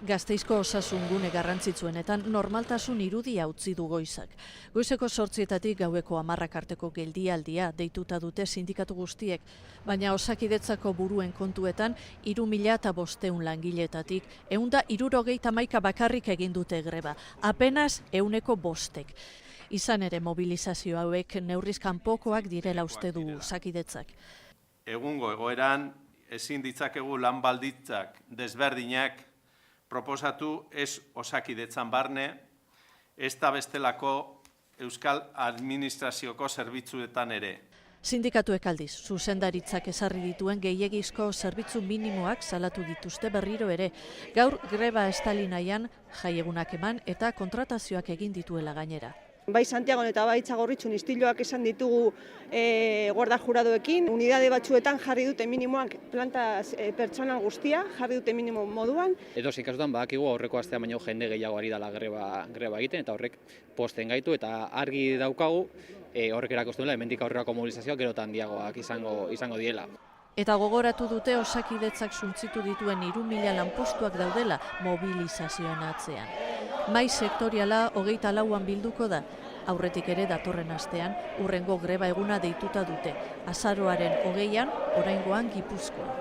Gasteizko osasun gune garrantzitsuenetan normaltasun irudia utzi du goizak. Goizeko 8:00 gaueko 10 arteko geldialdia deituta dute sindikatu guztiek, baina Osakidetzako buruen kontuetan 3.500 langileetatik 171 bakarrik egin dute greba, apenas 105. Izan ere mobilizazio hauek neurriz kanpokoak direla uste du Osakidetzak. Egungo egoeran ezin ditzakegu lan baldintzak desberdinak proposatu ez Osakidetzan barne, ez da bestelako Euskal Administrazioko zerbitzuetan ere. Sindikatuek aldiz, zuzendaritzak ezarri dituen gehiegizko zerbitzu minimoak salatu dituzte berriro ere. Gaur greba estali nahian jaiegunak eman eta kontratazioak egin dituela gainera. Bai Santiagon eta bai Txagorritxun istiloak esan ditugu guarda juradoekin. Unidade batzuetan jarri dute minimoak planta pertsonal guztia, jarri dute minimo moduan. Edozein kasutan badakigu aurreko astean baino jende gehiago ari dela greba egiten eta horrek pozten gaitu eta argi daukagu horrek erakusten duela hemendik aurrerako mobilizazioak gero eta handiagoak izango diela. Eta gogoratu dute Osakidetzak suntzitu dituen 3.000 lanpostuak daudela mobilizazioen atzean. Mai sektoriala 24an bilduko da. Aurretik ere datorren astean hurrengo greba eguna deituta dute. Azaroaren 20an oraingoan Gipuzkoan.